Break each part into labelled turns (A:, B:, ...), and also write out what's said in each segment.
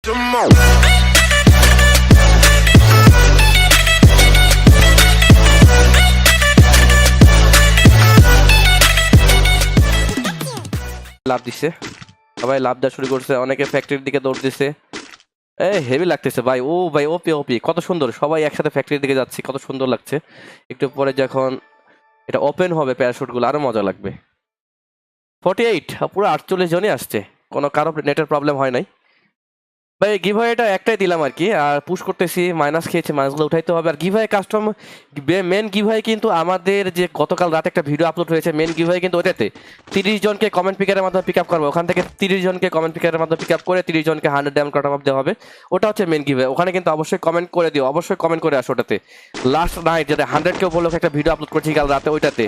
A: লাভ দিছে, সবাই লাভ দেওয়া শুরু করছে, অনেকে ফ্যাক্টরির দিকে দৌড় দিছে। হেভি লাগতেছে ভাই। ও ভাই ওপি ওপি, কত সুন্দর, সবাই একসাথে ফ্যাক্টরির দিকে যাচ্ছি, কত সুন্দর লাগছে। একটু পরে যখন এটা ওপেন হবে প্যারাশুটগুলো আরো মজা লাগবে। 48, পুরো 48 জনই আসছে, কোনো কারো নেটের প্রবলেম হয় নাই ভাই। গিভওয়েটা একটাই দিলাম আর কি, আর পুশ করতেছি, মাইনাস খেয়েছে, মাইনাসগুলো উঠাইতে হবে। আর গিভওয়ে কাস্টম মেন গিভওয়ে কিন্তু আমাদের যে গতকাল রাতে একটা ভিডিও আপলোড হয়েছে, মেন গিভওয়ে কিন্তু ওটাতে 30 জনকে কমেন্ট পিকারের মাধ্যমে পিক আপ করবো। ওখান থেকে 30 জনকে কমেন্ট পিকারের মাধ্যমে পিক আপ করে 30 জনকে 100 ডায়মন্ড কাট অফ দেওয়া হবে। ওটা হচ্ছে মেন গিভওয়ে। ওখানে কিন্তু অবশ্যই কমেন্ট করে দিও, অবশ্যই কমেন্ট করে আসো ওটাতে। লাস্ট নাইট যাতে 100 কেউ বললো একটা ভিডিও আপলোড করছি কাল রাতে, ওইটাতে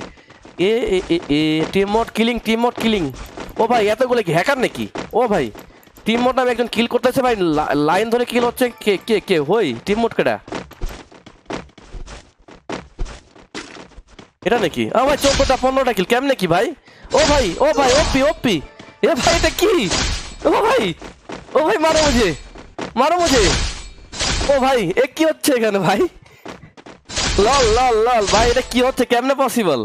A: team mode killing, team mode killing. ও ভাই এতগুলো কি হ্যাকার নাকি? ও ভাই টিম মোড নামে একজন কিল করতেছে ভাই, লাইন ধরে কিল হচ্ছে। কে কে কে হই টিম মোড কেডা? এটা নাকি? ও ভাই 14টা 15টা কিল কেমনে কি ভাই? ও ভাই ওপি ওপি। এ ভাই এটা কি? ও ভাই, ও ভাই মারো মুঝে, মারো মুঝে। ও ভাই এ কি হচ্ছে এখানে ভাই? লল লল লল ভাই, এটা কি হচ্ছে, কেমনে পসিবল?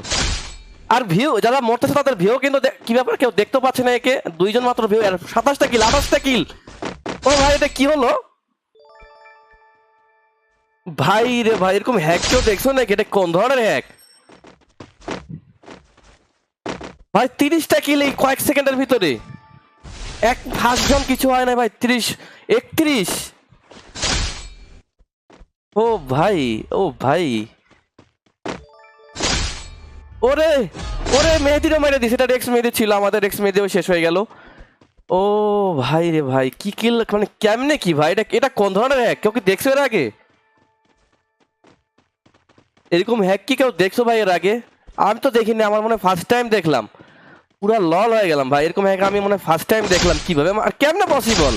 A: আর ভিউ যারা মরতেছে তাদের ভিউ কিন্তু কি ব্যাপার, কেউ দেখতে পাচ্ছে না একে। 2 জন মাত্র ভিউ, 27টা কিল, 28টা কিল। ও ভাই এটা কি হলো ভাই রে ভাই? এরকম হ্যাক কেউ দেখছো নাকি? এটা কোন ধরনের হ্যাক ভাই? 30টা কিল এই কয়েক সেকেন্ডের ভিতরে, এক ফার্স্ট জন কিছু হয় না ভাই। 30, 31। ও ভাই, ও ভাই, ওরে ওরে মেহেদিরও মেরে দিছে। এটা রেক্স মেহেদি ছিল, আমাদের রেক্স মেহেদিও শেষ হয়ে গেল। ও ভাই রে ভাই, কি কিল মানে কেমনে কি ভাই? এটা এটা কোন ধরনের হ্যাক? কেউ কি দেখছো এর আগে? এরকম হ্যাক কি কেউ দেখছো ভাই এর আগে? আমি তো দেখিনি, আমার মনে ফার্স্ট টাইম দেখলাম। পুরা লল হয়ে গেলাম ভাই, এরকম হ্যাক আমি মনে ফার্স্ট টাইম দেখলাম। কিভাবে আর কেমনে পসিবল?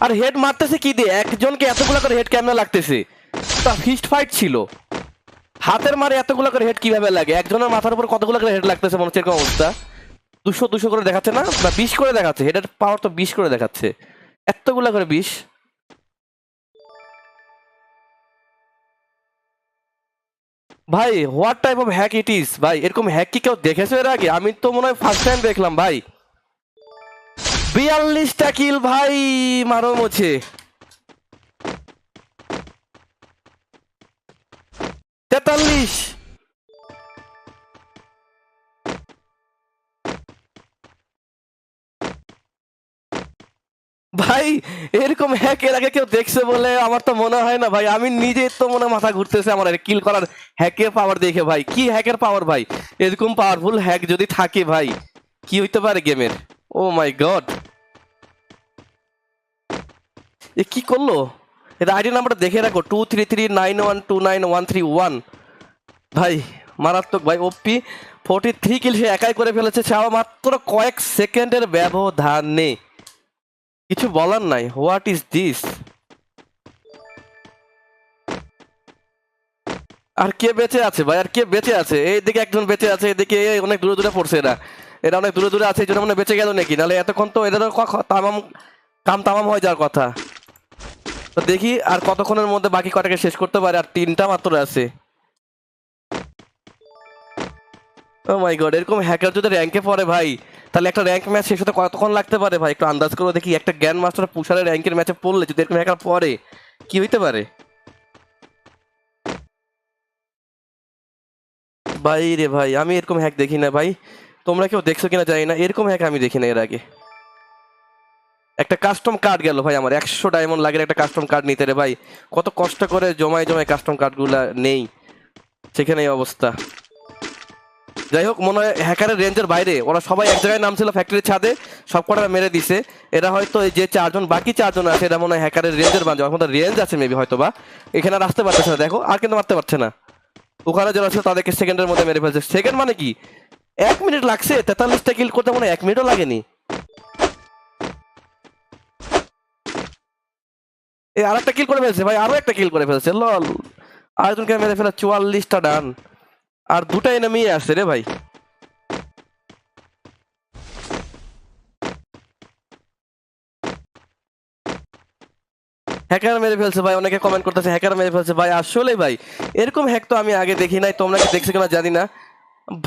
A: আর হেড মারতেছে কি দিয়ে? একজনকে এতগুলো করে হেড কেমনে লাগতেছে? তা ফিস্ট ফাইট ছিল, হাতের মারে এতগুলো করে হেড কিভাবে লাগে? একজনের মাথার উপর কতগুলো করে হেড লাগতেছে মনে হচ্ছে, এরকম অবস্থা। 200 200 করে দেখাচ্ছে না, বা 20 করে দেখাচ্ছে, হেডের পাওয়ার তো 20 করে দেখাচ্ছে, এতগুলা করে 20। ভাই what type of hack it is ভাই? এরকম হ্যাক কি কেউ দেখেছো এর আগে? আমি তো মনে হয় ফার্স্ট টাইম দেখলাম ভাই। 42টা কিল ভাই, মারো মুছে। 43 ভাই, এরকম হ্যাক এর আগে কেউ দেখছে বলে আমার তো মনে হয় না ভাই। আমি নিজে তো মনে মাথা ঘুরতেছে আমার কিল করার হ্যাকের পাওয়ার দেখে ভাই। কি হ্যাকের পাওয়ার ভাই? এরকম পাওয়ারফুল হ্যাক যদি থাকে ভাই, কি হইতে পারে গেমের? ও মাই গড, এ কি করলো? এটা আইডি নাম্বারটা দেখে রাখো, 23391291131। ভাই মারাত্মক ভাই, ওপি। 43 কিল সে একাই করে ফেলেছে, ছাও মাত্র কয়েক সেকেন্ডের ব্যবধানে। কিছু বলার নাই, হোয়াট ইজ দিস? আর কে বেঁচে আছে ভাই? আর কে বেঁচে আছে? এইদিকে একজন বেঁচে আছে, এদিকে অনেক দূরে দূরে পড়ছে এরা। এরা অনেক দূরে দূরে আছে, এই জন্য মনে হয় বেঁচে গেল নাকি, নাহলে এতক্ষণ তো এদের তামাম কাম তামাম হয়ে যাওয়ার কথা। তো দেখি আর কতক্ষণের মধ্যে বাকি কটাকে শেষ করতে পারে। আর 3টা মাত্র আছে। ও মাই গড, এরকম হ্যাকার যদি র্যাঙ্কে পড়ে ভাই, তাহলে একটা র্যাঙ্ক ম্যাচ শেষ হতে কতক্ষণ লাগতে পারে ভাই? একটু আন্দাজ করে দেখি। একটা গ্র্যান্ড মাস্টার পুষারের র্যাঙ্কের ম্যাচে পড়লে যদি এরকম হ্যাকার পড়ে, কি হইতে পারে ভাই রে ভাই? আমি এরকম হ্যাক দেখি না ভাই। তোমরা কেউ দেখছো কিনা জানি না, এরকম হ্যাক আমি দেখি না এর আগে। একটা কাস্টম কার্ড গেল ভাই আমার, 100 ডায়মন্ড লাগে একটা কাস্টম কার্ড নিতে রে ভাই। কত কষ্ট করে জমায় জমায় কাস্টম কার্ডগুলা নেই, সেখানে এই অবস্থা। যাই হোক, মনে হয় হ্যাকারের রেঞ্জের বাইরে ওরা সবাই এক জায়গায় নামছিল ফ্যাক্টরির ছাদে, সব কটা মেরে দিছে। এরা হয়তো এই যে 4 জন, বাকি 4 জন আছে, এরা মনে হয় হ্যাকারের রেঞ্জের বাঞ্জে, আমাদের রেঞ্জ আছে মেবি হয়তো বা। এখানে আর আসতে পারতেছে না, দেখো আর কিন্তু মারতে পারছে না। ওখানে যারা আছে তাদেরকে সেকেন্ডের মধ্যে মেরে ফেলছে। সেকেন্ড মানে কি, 1 মিনিট লাগছে 43টা কিল করতে, মনে হয় 1 মিনিটও লাগেনি। এই আর একটা কিল করে ফেলছে ভাই, আরো একটা কিল করে ফেলছে, লল। আরেকজনকে মেরে ফেলে 44টা ডান, আর 2টা এনিমি আসছে রে ভাই। হ্যাকার মেরে ফেলছে ভাই, অনেকে কমেন্ট করতেছে হ্যাকার মেরে ফেলছে ভাই। আসলে ভাই এরকম হ্যাক তো আমি আগে দেখি নাই, তোমরা কি দেখছো কিনা জানি না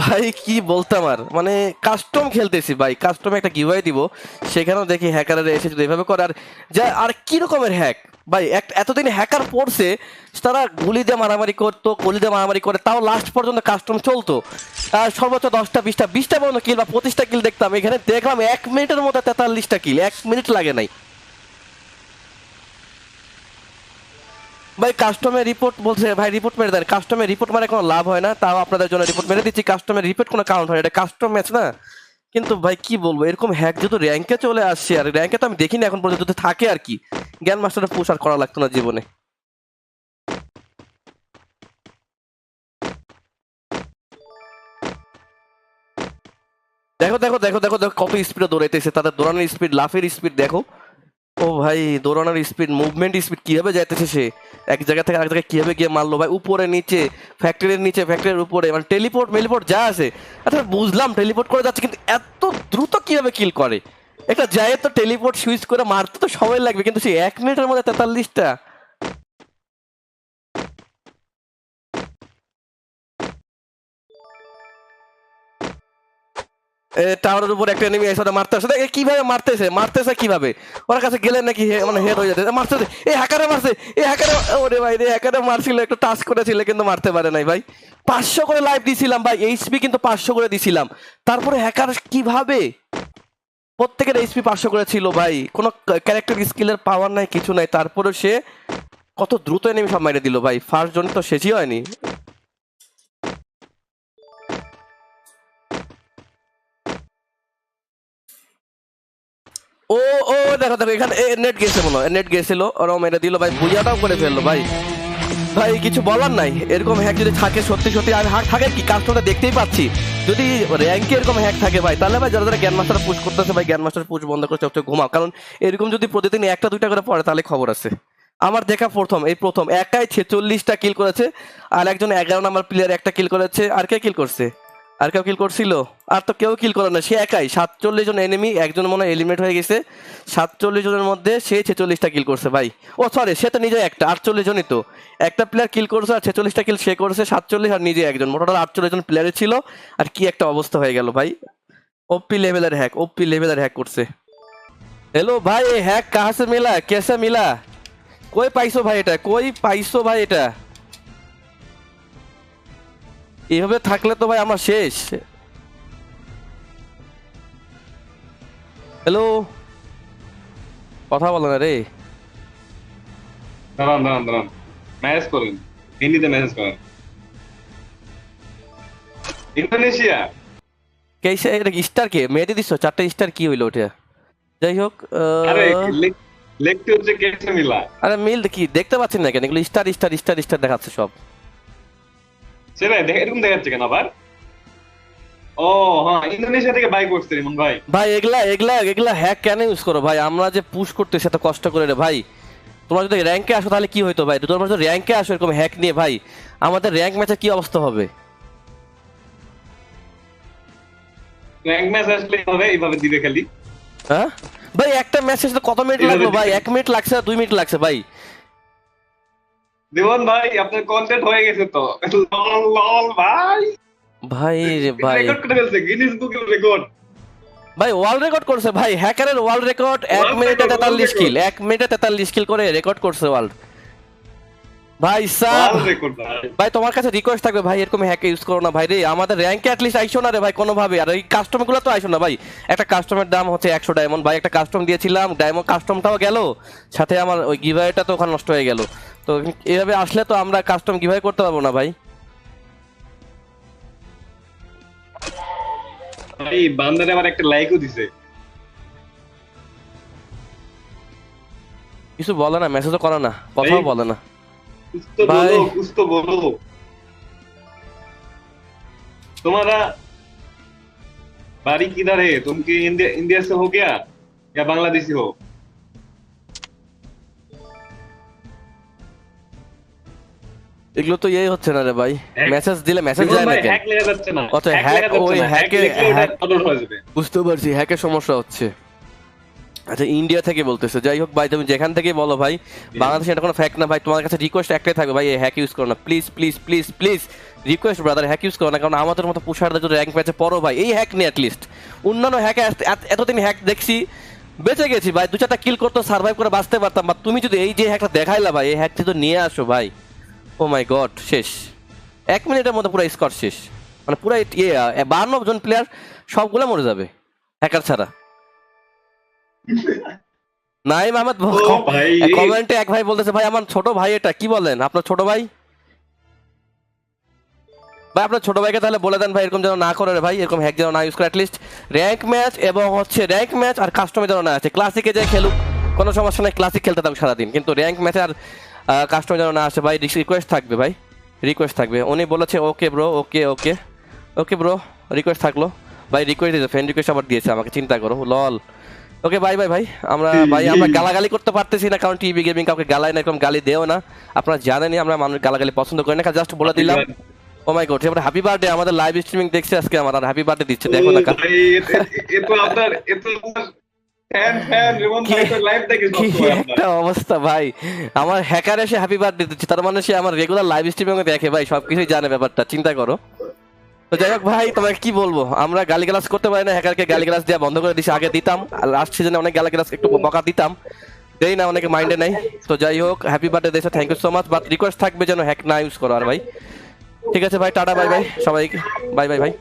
A: ভাই। কি বলতাম আর, মানে কাস্টম খেলতেছি ভাই, কাস্টমে একটা গিভওয়ে দিব, সেখানেও দেখি হ্যাকাররা এসে যদি এভাবে করে। আর যা আর কি রকমের হ্যাক ভাই, এতদিন হ্যাকার পড়ছে, তারা গুলি দিয়ে মারামারি করতো, গুলি দিয়ে মারামারি করে, তাও লাস্ট পর্যন্ত কাস্টম চলতো। আর সর্বোচ্চ 10টা 20টা পর্যন্ত কিল বা 25টা কিল দেখতাম, এখানে দেখলাম 1 মিনিটের মধ্যে 43টা কিল, 1 মিনিট লাগে নাই ভাই। কাস্টমের রিপোর্ট বলছে ভাই, রিপোর্ট মেরে দেন। কাস্টমের রিপোর্ট মারে কোনো লাভ হয় না, তাও আপনাদের জন্য রিপোর্ট মেরে দিচ্ছি। কাস্টমের রিপোর্ট কোনো কাউন্ট হয় না, এটা কাস্টম ম্যাচ না। কিন্তু ভাই কি বলবো, এরকম হ্যাক যেহেতু র্যাঙ্কে চলে আসছে, আর র্যাঙ্কে তো আমি দেখিনি এখন পর্যন্ত, যদি থাকে আর কি, জ্ঞান মাস্টারের পুশ আর করা লাগতো না জীবনে। দেখো দেখো দেখো দেখো দেখো কত স্পিডে দৌড়াইতেছে, তাদের দৌড়ানোর স্পিড, লাফের স্পিড দেখো। ও ভাই দৌড়ানোর স্পিড, মুভমেন্ট স্পিড, কিভাবে যাইতেছে সে, এক জায়গা থেকে আরেক জায়গায় কিভাবে গিয়ে মারলো ভাই, উপরে নিচে, ফ্যাক্টরির নিচে, ফ্যাক্টরির উপরে, মানে টেলিপোর্ট মেলিপোর্ট যা আছে। আচ্ছা বুঝলাম টেলিপোর্ট করে যাচ্ছে, কিন্তু এত দ্রুত কিভাবে কিল করে? একটা যায় তো টেলিপোর্ট সুইচ করে মারতে তো সময় লাগবে, কিন্তু সে 1 মিনিটের মধ্যে 43টা। টাওয়ারের উপর একটা এনিমি এসে মারতেছে, কিভাবে মারতেছে, মারতেছে কিভাবে? ওর কাছে গেলে নাকি মানে হেড হয়ে যেতে মারতেছে। এই হ্যাকারে মারছে, এই হ্যাকারে, ওরে ভাই রে, হ্যাকারে মারছিল, একটু টাচ করেছিল কিন্তু মারতে পারে নাই ভাই। 500 করে লাইভ দিছিলাম ভাই, এইচপি কিন্তু 500 করে দিছিলাম, তারপরে হ্যাকার কিভাবে? প্রত্যেকের এইচপি 500 করে ছিল ভাই, কোনো ক্যারেক্টার স্কিলের পাওয়ার নাই, কিছু নাই, তারপরে সে কত দ্রুত এনিমি সব মাইরে দিল ভাই। ফার্স্ট জন তো শেষই হয়নি। ও ও দেখো দেখো, এখানে নেট গেছে মনে হয়, নেট গেছিল, ওরাও মেরে দিল ভাই, বুঝাটাও করে ফেললো ভাই। ভাই কিছু বলার নাই, এরকম হ্যাক যদি থাকে সত্যি সত্যি, আর হ্যাক থাকে কি কাস্টমারটা দেখতেই পাচ্ছি, যদি র্যাঙ্কে এরকম হ্যাক থাকে ভাই, তাহলে ভাই যারা যারা জ্ঞান মাস্টার পুশ করতেছে ভাই, জ্ঞান মাস্টার পুশ বন্ধ করে চোখে ঘুমাও, কারণ এরকম যদি প্রতিদিন 1টা 2টা করে পড়ে তাহলে খবর আছে। আমার দেখা প্রথম একাই 46টা কিল করেছে, আর একজন 11 নম্বর প্লেয়ার একটা কিল করেছে। আর কে কিল করছে? আর কেউ কিল করছিল? আর তো কেউ কিল করে না, সে একাই 47 জন এনিমি, একজন মনে হয় এলিমিনেট হয়ে গেছে। 47 জনের মধ্যে সে 46টা কিল করছে ভাই। ও সরি, সে তো নিজে একটা, 48 জনই তো, একটা প্লেয়ার কিল করছে আর 46টা কিল সে করেছে, 47 আর নিজে একজন, মোট 48 জন প্লেয়ারে ছিল। আর কি একটা অবস্থা হয়ে গেল ভাই, ওপি লেভেলের হ্যাক, ওপি লেভেলের হ্যাক করছে। हेलो भाई, ये हैक कहाँ से मिला, कैसे मिला? কই পাইছো ভাই এটা, কই পাইছো ভাই এটা? এভাবে থাকলে তো ভাই আমার শেষ। হ্যালো, কথা বলো না রে।
B: দাঁড়ান দাঁড়ান দাঁড়ান, ম্যানেজ করেন, হিন্দিতে মেসেজ করেন। ইন্দোনেশিয়া।
A: কেসে এটা স্টার কে মেরে দিছো, 4টা স্টার কি হইলো ওটা? যাই হোক
B: আরে লিখতে হচ্ছে কেসে মিলা।
A: আরে মিল কি দেখতে পাচ্ছেন না কেন? এগুলো স্টার স্টার স্টার স্টার দেখাচ্ছে সব।
B: সেটা এরকম দেখাচ্ছে কেন আবার? ও হ্যাঁ, ইন্দোনেশিয়া থেকে বাই করছে রিমন ভাই।
A: ভাই এগুলা এগুলা এগুলা হ্যাক কেন ইউজ করো ভাই? আমরা যে পুশ করতেছি এত কষ্ট করে রে ভাই, তোমরা যদি র্যাঙ্কে আসো তাহলে কি হইতো ভাই? তোমরা যদি র্যাঙ্কে আসো এরকম হ্যাক নিয়ে ভাই, আমাদের র্যাঙ্ক ম্যাচে কি অবস্থা হবে?
B: র্যাঙ্ক ম্যাচ আসলে হবে এইভাবে দিবে খালি।
A: হ্যাঁ ভাই, একটা ম্যাচে কত মিনিট
B: এইভাবে
A: লাগলো ভাই?
B: দিবে।
A: 1 মিনিট লাগছে, 2 মিনিট লাগছে ভাই।
B: জীবন ভাই আপনার কন্টেন্ট হয়ে গেছে তো। লল লল ভাই,
A: ভাই রে ভাই,
B: রেকর্ড করে ফেলছে গিনেস বুকের রেকর্ড।
A: ভাই ওয়ার্ল্ড রেকর্ড করছে ভাই, হ্যাকারের ওয়ার্ল্ড রেকর্ড, এক
B: ওয়ার্ল্ড
A: মিনিটে
B: রেকর্ড, ওয়ার্ল্ড
A: 43
B: রেকর্ড,
A: কিল, 1 মিনিটে 43 কিল করে রেকর্ড করছে ওয়ার্ল্ড। ভাই সাব,
B: ওয়ার্ল্ড রেকর্ড ভাই।
A: ভাই তোমার কাছে রিকোয়েস্ট থাকবে ভাই, এরকম হ্যাক ইউজ করো না ভাই রে, আমাদের র্যাঙ্কে অ্যাটলিস্ট আইসো না রে ভাই কোনোভাবে। আর এই কাস্টম গুলো তো আইসো না ভাই, একটা কাস্টমের দাম হচ্ছে 100 ডায়মন্ড ভাই, একটা কাস্টম দিয়েছিলাম, ডায়মন্ড কাস্টমটাও গেল, সাথে আমার ওই গিভওয়েটা তো ওখানে নষ্ট হয়ে গেল। তো এভাবে আসলে তো আমরা কাস্টম গিভওয়ে করতে পারবো না ভাই।
B: ভাই বান্দারে আবার একটা লাইকও দিছে।
A: কিছু বলে না, মেসেজও করে না, কথাও বলে না
B: कुछ तो
A: ভাই।
B: बोलो, कुछ तो बोलो। तुम्हारा बारी किधर है? तुम की इंडिया इंडिया से हो क्या या बांग्लादेशी हो?
A: এগুলো তো ইয়ে হচ্ছে না রে ভাই, মেসেজ দিলে মেসেজ
B: জীবন
A: যায় না
B: ভাই
A: কেন?
B: হ্যাক লেগে যাচ্ছে না,
A: অত
B: হ্যাক
A: হ্যাক,
B: লেগে যাচ্ছে
A: ওই
B: না, হ্যাক
A: হ্যাকে
B: লিখলে ওটা
A: হ্যাক,
B: আপলোড হয়ে যাবে।
A: বুঝতে পারছি হ্যাকের সমস্যা হচ্ছে। আচ্ছা ইন্ডিয়া থেকে বলতেছে, যাই হোক ভাই তুমি যেখান থেকে বলো ভাই, বাংলাদেশে এটা কোনো ফ্যাক্ট না ভাই। তোমার কাছে রিকোয়েস্ট একটাই থাকবে ভাই, এই হ্যাক ইউজ করো না please please please please, request brother, hack use করো না। কারণ আমাদের মতো পুষারদের যদি র্যাঙ্ক ম্যাচে পড়ো ভাই, এই হ্যাক নিয়ে অ্যাটলিস্ট, অন্যান্য হ্যাকে এতদিন হ্যাক দেখছি বেঁচে গেছি ভাই, দু চারটা কিল করতে সার্ভাইভ করে বাঁচতে পারতাম, বা তুমি যদি এই যে হ্যাকটা দেখাইলা ভাই, এই হ্যাকটি তো নিয়ে আসো ভাই, ও মাই গড শেষ, 1 মিনিটের মধ্যে পুরো স্কোর শেষ, মানে পুরো 52 জন প্লেয়ার সবগুলো মরে যাবে হ্যাকার ছাড়া। নাইম আহমেদ
B: ও ভাই
A: কমেন্টে এক ভাই বলতেছে ভাই আমার ছোট ভাই, এটা কি বলেন আপনার ছোট ভাই? ভাই আপনার ছোট ভাইকে তাহলে বলে দেন ভাই এরকম যেন না করে রে ভাই, এরকম হ্যাক যেন না ইউজ করে, অ্যাটলিস্ট র্যাঙ্ক ম্যাচ এবং হচ্ছে র্যাঙ্ক ম্যাচ আর কাস্টমে যেন না আছে, ক্লাসিকে যে খেলুক কোনো সমস্যা নেই, ক্লাসিক খেলতে থাকুক সারাদিন, কিন্তু র্যাঙ্ক ম্যাচে আর কাস্টমে যেন না আসে ভাই, রিকোয়েস্ট থাকবে ভাই, রিকোয়েস্ট থাকবে। উনি বলেছে ওকে ব্রো, ওকে ওকে ওকে ব্রো, রিকোয়েস্ট থাকলো ভাই, রিকোয়েস্ট দিয়েছে, ফ্রেন্ড রিকোয়েস্ট আবার দিয়েছে আমাকে, চিন্তা করো লল। ওকে বাই বাই ভাই, আমরা ভাই আমরা গালাগালি করতে পারতেছি না, কারণ টিভি গেমিং কাউকে গালাই না, এরকম গালি দেও না, আপনারা জানেনই আমরা মানুষ গালাগালি পছন্দ করি না, জাস্ট বলে দিলাম। ও মাই গড, এবার হ্যাপি বার্থডে, আমাদের লাইভ স্ট্রিমিং দেখছে আজকে আমার, আর হ্যাপি বার্থডে দিচ্ছে, দেখো না
B: ভাই এ তো আপনার ফ্যান রিমন ভাই তো লাইভ দেখে
A: কি
B: সবসময় আপনার।
A: একটা অবস্থা ভাই, আমার হ্যাকার এসে হ্যাপি বার্থডে দিচ্ছে, তার মানে সে আমার রেগুলার লাইভ স্ট্রিমিং দেখে ভাই, সবকিছুই জানে ব্যাপারটা, চিন্তা করো। তো যাই হোক ভাই, তোমাকে কি বলবো, আমরা গালিগালাজ করতে পারি না, হ্যাকারকে গালিগালাজ দেওয়া বন্ধ করে দিছি, আগে দিতাম, লাস্ট সিজনে অনেক গালিগালাজ একটু বকা দিতাম, দেই না, অনেকে মাইন্ডে নাই। তো যাই হোক হ্যাপি বার্থডে দেশে, thank you so much, but request থাকবে যেন হ্যাক না ইউজ করো আর ভাই, ঠিক আছে ভাই, টাটা বাই বাই সবাইকে, বাই বাই ভাই।